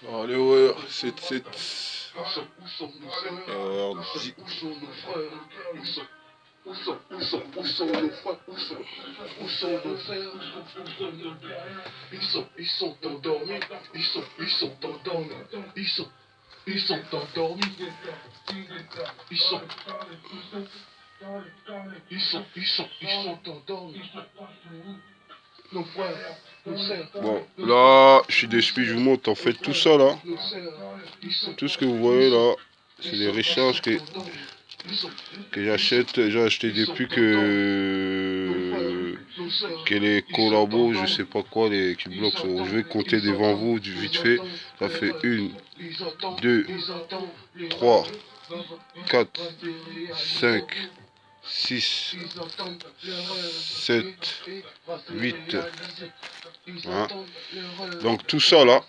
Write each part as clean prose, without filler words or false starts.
Allez, ouais, 7-7. Dis. Où sont nos frères? Où sont nos frères? Ils sont endormis. Ils sont endormis. Ils sont endormis. Ils sont endormis. Nos frères, nos sœurs. Bon, là, je suis déçu, je vous montre en fait tout ça là. Tout ce que vous voyez là, c'est des recharges que j'achète. J'ai acheté depuis que les collabos, je sais pas quoi, qui bloquent. Je vais compter devant vous du vite fait. Ça fait 1, 2, 3, 4, 5, 6, 7, 8. Hein. Donc tout ça là,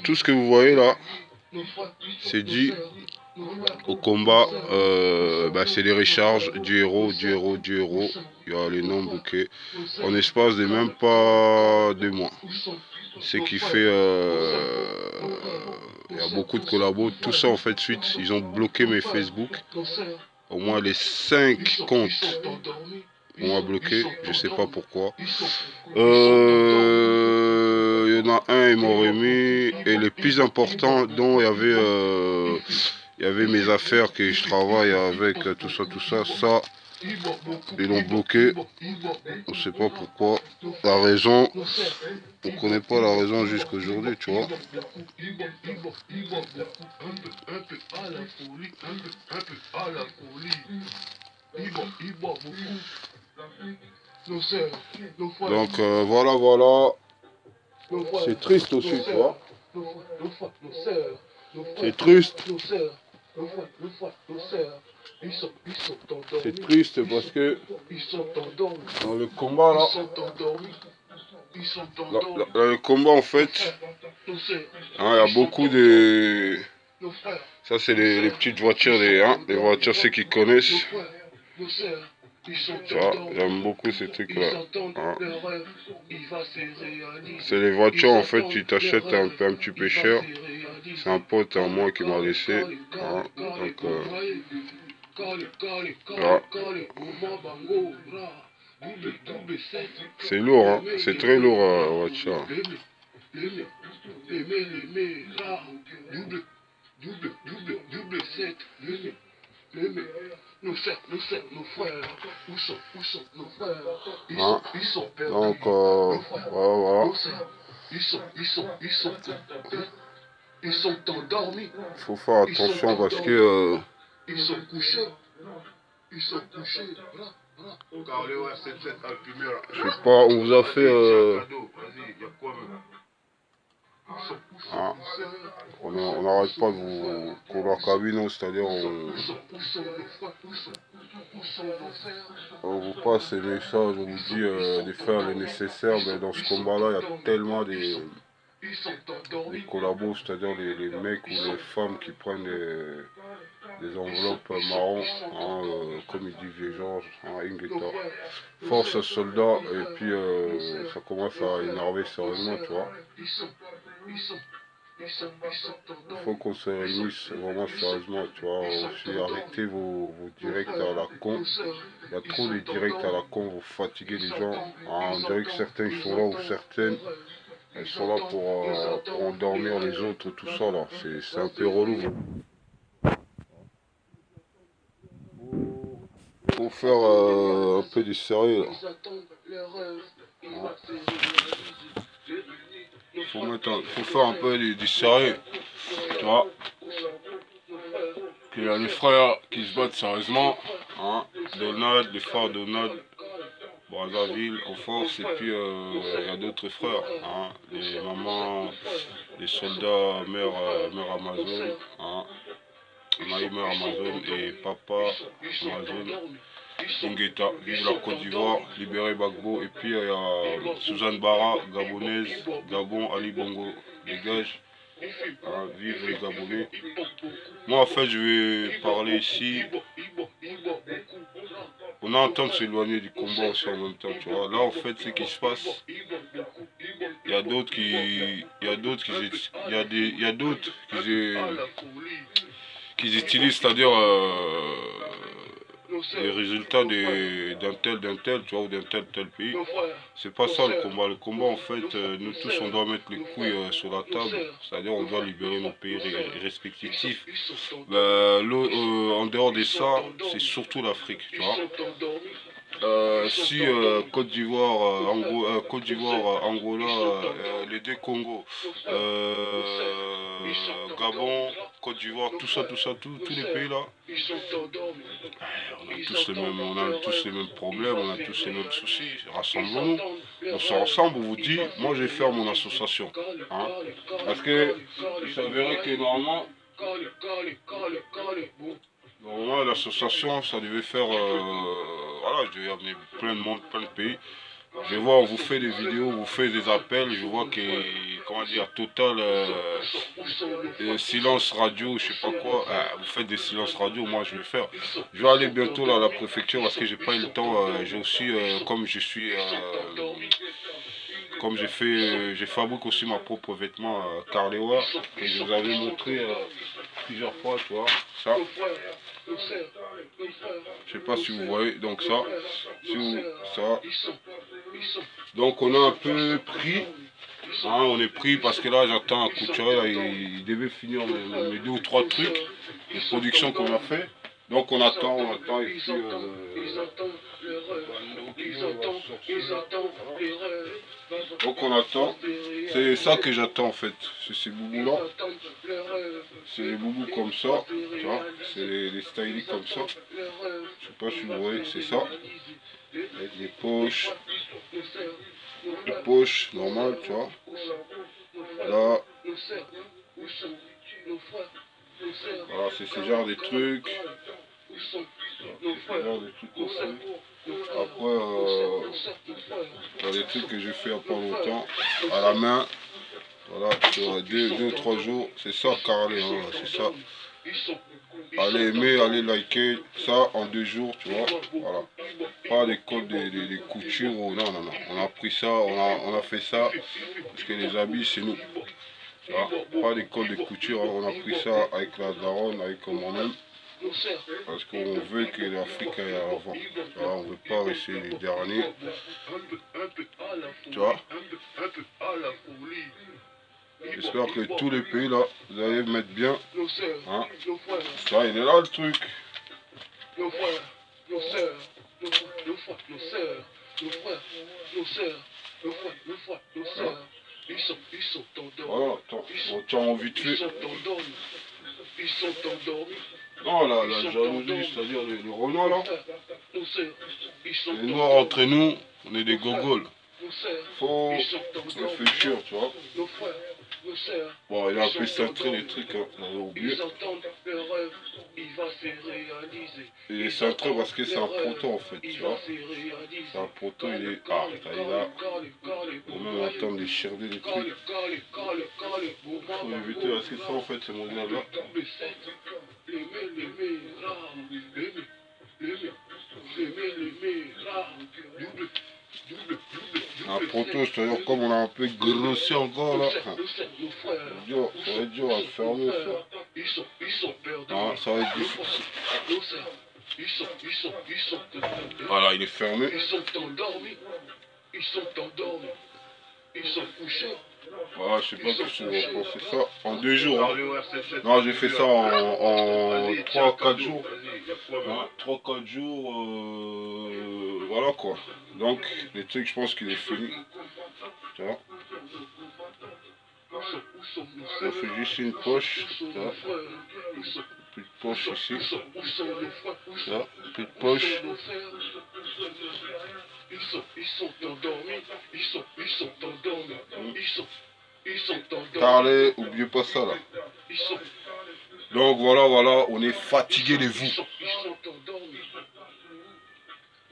tout ce que vous voyez là, c'est dû au combat. C'est les recharges du héros. Il y a les noms bloqués en espace de même pas 2 mois. Ce qui fait, il y a beaucoup de collabos. Tout ça en fait suite, ils ont bloqué mes Facebook. Au moins les 5 comptes on m'a bloqué, je sais pas pourquoi. Il y en a un, ils m'ont remis. Et le plus important, dont il y avait mes affaires que je travaille avec, tout ça, ça, ils l'ont bloqué. On sait pas pourquoi. La raison, on connaît pas la raison jusqu'à aujourd'hui, tu vois. Donc voilà. C'est triste aussi, tu vois. C'est triste. C'est triste parce que dans le combat là, dans le combat en fait, il y a beaucoup de... Ça c'est les petites voitures, les voitures ceux qui connaissent. J'aime beaucoup ces trucs là. Hein. C'est les voitures en fait, tu t'achètes un petit peu cher. C'est un pote à moi qui m'a laissé. Hein. Donc c'est lourd, hein. C'est très lourd la voiture. Nos frères, où sont nos frères? Ils sont perdus. Donc, voilà. Ils sont endormis. Il faut faire attention parce que... Ils sont couchés. Je sais pas, on vous a fait... On n'arrête pas de vous courir cabine, c'est-à-dire on vous passe les messages, on vous dit de faire le nécessaire, mais dans ce combat-là, il y a tellement des collabos, c'est-à-dire les mecs ou les femmes qui prennent des enveloppes marron, hein, comme il dit Vieux Georges, hein, Ingeta. Force soldat, et puis ça commence à énerver sérieusement, tu vois. Il faut qu'on se réunisse vraiment sérieusement, tu vois. Aussi, arrêtez vos directs à la con. Il y a trop de directs à la con, vous fatiguez les gens. Hein, on dirait que certains sont là ou certaines, elles sont là pour endormir les autres, tout ça là. C'est un peu relou. Faut faire un peu du sérieux là. Faut faire un peu du sérieux, tu vois. Il y a les frères qui se battent sérieusement, hein. Donald, les frères Donald, Brazzaville en force, et puis il y a d'autres frères, hein. Les mamans, les soldats, mère Amazon, hein. Maï, mère Amazon, et papa Amazon. Ingeta, vive la Côte d'Ivoire, libérer Bagbo, et puis il y a Suzanne Barra, gabonaise, Gabon, Ali Bongo, dégage, hein, vive les Gabonais. Moi en fait je vais parler ici, on est en train de s'éloigner du combat aussi en même temps, tu vois. Là en fait ce qui se passe, il y a d'autres qui, il y a d'autres qui, il y a d'autres qui utilisent, c'est-à-dire les résultats d'un tel, tu vois, ou d'un tel pays. C'est pas ça le combat. Le combat, en fait, nous tous, on doit mettre les couilles sur la table. C'est-à-dire, on doit libérer nos pays respectifs. En dehors de ça, c'est surtout l'Afrique, tu vois. Si Côte d'Ivoire, Angola, les deux Congo, Gabon, Côte d'Ivoire, tout ça, tous les pays là, on a tous les mêmes problèmes, on a tous les mêmes soucis. Rassemblons-nous, on sort ensemble, on vous dit, moi je vais faire mon association. Hein, parce que il s'avérait que normalement, l'association, ça devait faire, voilà, je devais amener plein de monde, plein de pays. Je vois, on vous fait des vidéos, on vous fait des appels, je vois que, comment dire, Total, silence radio, je sais pas quoi, vous faites des silences radio, moi je vais faire. Je vais aller bientôt là, à la préfecture parce que j'ai pas eu le temps, j'ai aussi, comme je suis, comme je fabrique aussi ma propre vêtement Carlewa, que je vous avais montré plusieurs fois, tu vois, ça. Je sais pas si vous voyez, donc ça, ça. Donc on a un peu pris, hein, on est pris parce que là j'attends un couturier, là, il devait finir mes 2 ou 3 trucs, les productions qu'on a fait. Donc on attend ici. Donc on attend. C'est ça que j'attends en fait. C'est ces boubous là. C'est les boubous comme ça. Tu vois, c'est les stylies comme ça. Je sais pas si vous voyez, c'est ça. Avec les poches. Les poches normales, tu vois. Là. Voilà, c'est ce genre de trucs. Après, il y a des trucs que j'ai fait il n'y a pas longtemps, à la main. Voilà, sur 2 ou 3 jours. C'est ça, carré, hein, c'est ça. Allez aimer, allez liker, ça en 2 jours, tu vois. Voilà. Pas des codes, des coutures, ou non, non, non. On a pris ça, on a fait ça, parce que les habits, c'est nous. Voilà. Pas des codes de couture, hein. On a pris ça avec la daronne, avec moi-même. Parce qu'on veut que l'Afrique aille à l'avant. Voilà, on ne veut pas rester les derniers. Tu vois. J'espère que tous les pays là, vous allez mettre bien. Hein. Ça, il est là le truc. Voilà, attends, on tient vite fait. Ils sont endormis. Non, la jalousie, c'est-à-dire les Renois là. Les Noirs entre nous, on est des gogoles. Faut réfléchir, tu vois. Bon, il a un peu cintré les trucs, hein, on avait oublié. Il est cintré parce que c'est un poteau en fait, tu vois. C'est un poteau, il est. Ah, il est là. On même attendre de chirder les trucs. Faut éviter parce que ça en fait, c'est mon là. Un poteau, c'est-à-dire comme on a un peu grossi encore là. Ça va être dur à fermer ça. Ah, ça va être difficile. Voilà, il est fermé. Ils sont endormis. Ils sont couchés. Voilà, je sais pas si on va penser ça en 2 jours. Hein. Non, j'ai fait ça en 3-4 jours. 3-4 jours, voilà quoi. Donc, les trucs, je pense qu'il est fini. Tu vois. On fait juste une poche. Tu vois. Plus de poche ici. Tu vois. Plus de poche. Ils sont endormis. Parlez, oubliez pas ça là. Donc voilà, on est fatigué de vous. Ils sont endormis.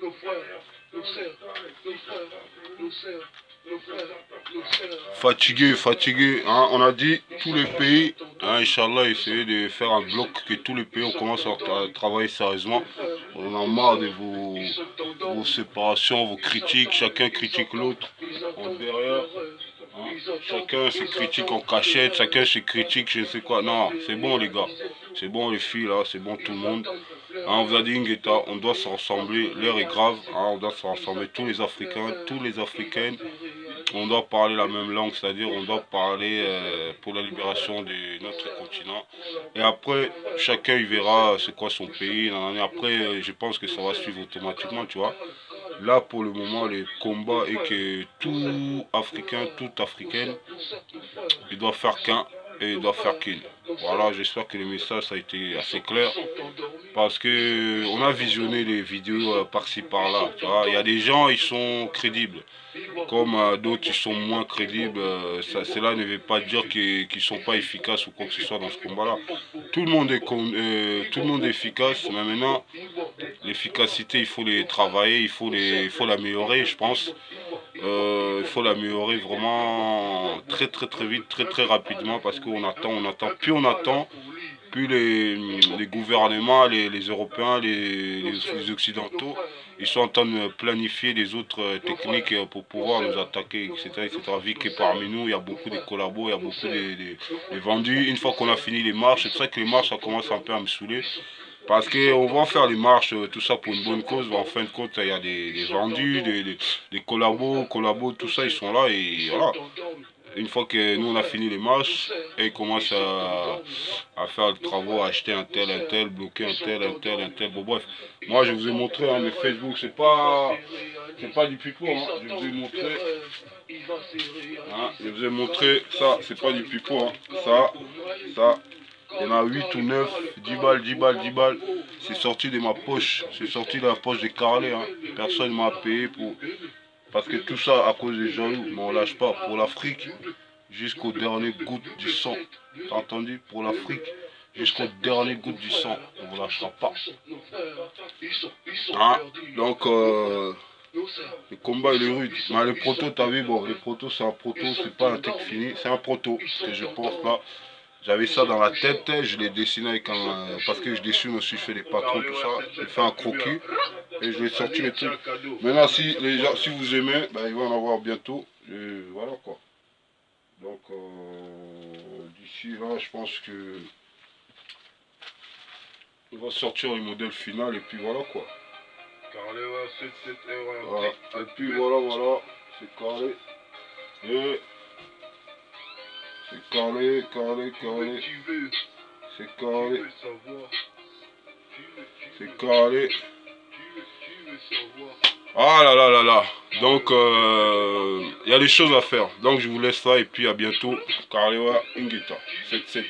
Nos frères, nos sœurs. Fatigué, hein, on a dit tous les pays, hein, Inch'Allah, essayer de faire un bloc, que tous les pays on commence à travailler sérieusement. On en a marre de vos séparations, vos critiques, chacun critique l'autre en derrière. Hein. Chacun se critique en cachette, chacun se critique je ne sais quoi. Non, c'est bon les gars. C'est bon les filles là, c'est bon tout le monde. Hein, on vous a dit Ngueta, on doit se rassembler, l'heure est grave, hein, on doit se rassembler tous les Africains, tous les Africaines, on doit parler la même langue, c'est-à-dire on doit parler pour la libération de notre continent. Et après, chacun il verra c'est quoi son pays, et après je pense que ça va suivre automatiquement, tu vois. Là pour le moment, le combat est que tout Africain, toute Africaine, il doit faire qu'un et il doit faire qu'une. Voilà, j'espère que le message ça a été assez clair. Parce que on a visionné les vidéos par-ci par-là. Tu vois, il y a des gens, ils sont crédibles. Comme d'autres, ils sont moins crédibles. Cela ne veut pas dire qu'ils ne sont pas efficaces ou quoi que ce soit dans ce combat-là. Tout le monde tout le monde est efficace, mais maintenant, l'efficacité, il faut les travailler, il faut l'améliorer, je pense. Il faut l'améliorer vraiment très très très vite, très très rapidement, parce qu'on attend, on attend. Plus on attend, plus les gouvernements, les Européens, les Occidentaux, ils sont en train de planifier des autres techniques pour pouvoir nous attaquer, etc. etc. Vu que parmi nous, il y a beaucoup de collabos, il y a beaucoup de vendus. Une fois qu'on a fini les marches, c'est pour ça que les marches, ça commence un peu à me saouler. Parce qu'on va faire les marches, tout ça pour une bonne cause. En fin de compte, il y a des vendus, des collabos, tout ça, ils sont là et voilà. Une fois que nous on a fini les marches, et ils commencent à faire le travaux, à acheter un tel, bloquer un tel, un tel, un tel. Bon bref, moi je vous ai montré hein, mes Facebook, c'est pas du pipeau, hein. Je vous ai montré, hein, je vous ai montré ça, c'est pas du pipeau, hein. Ça, il y en a 8 ou 9, 10 balles, 10 balles, 10 balles. C'est sorti de ma poche, c'est sorti de la poche de Carlet, hein. Personne ne m'a payé pour. Parce que tout ça à cause des jaloux, mais on lâche pas. Pour l'Afrique, jusqu'au dernier goutte du sang. T'as entendu? Pour l'Afrique, jusqu'au dernier goutte du sang. On ne lâchera pas. Hein? Donc, le combat il est rude. Mais le proto, t'as vu, bon, le proto c'est un proto, c'est pas un truc fini. C'est un proto, que je pense là. J'avais ça dans la tête, je l'ai dessiné avec un. Parce que je dessine aussi, je fais des patrons, tout ça. J'ai fait un croquis et je vais sortir les trucs. Maintenant, si, les gens, si vous aimez, ben, il va en avoir bientôt. Et voilà quoi. Donc, d'ici là, je pense que. On va sortir le modèle final et puis voilà quoi. Voilà. Et puis voilà, c'est carré. Et. C'est carré. C'est carré. C'est carré. Ah là là là là. Donc, il y a des choses à faire. Donc, je vous laisse là et puis à bientôt. Carlewa Ngueta. 7-7.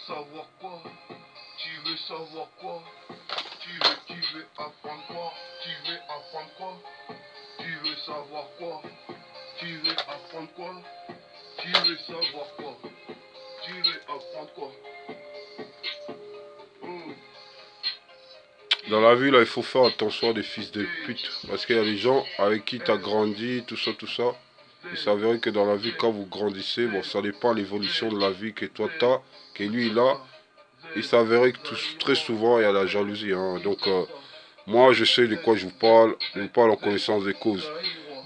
Savoir quoi? Tu veux savoir quoi? Tu veux apprendre quoi? Tu veux apprendre quoi? Tu veux savoir quoi? Tu veux apprendre quoi? Tu veux savoir quoi? Tu veux apprendre quoi? Dans la vie, là, il faut faire attention à des fils de pute. Parce qu'il y a des gens avec qui tu as grandi, tout ça, tout ça. Il s'avérait que dans la vie, quand vous grandissez, bon, ça dépend de l'évolution de la vie que toi tu as, que lui il a. Il s'avérait que très souvent, il y a la jalousie. Hein. Donc, moi, je sais de quoi je vous parle en connaissance des causes.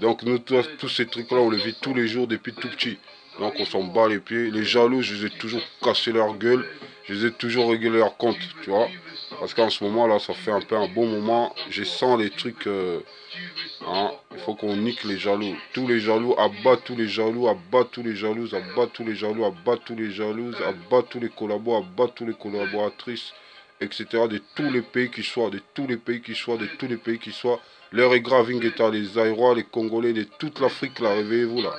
Donc, nous, tous ces trucs-là, on les vit tous les jours depuis tout petit. Donc, on s'en bat les pieds. Les jaloux, je les ai toujours cassé leur gueule. Je les ai toujours réglé leur compte, tu vois. Parce qu'en ce moment, là, ça fait un peu un bon moment. Je sens les trucs... hein, il faut qu'on nique les jaloux. Tous les jaloux, abat tous les jaloux, abat tous les jaloux, abat tous les jaloux, abat tous les jaloux, abat tous les collabos, abat tous les collaboratrices, etc. De tous les pays qui soient, de tous les pays qui soient, de tous les pays qui soient. L'heure est grave, Ngueta, les Aïrois, les Congolais, de toute l'Afrique, là, réveillez-vous là.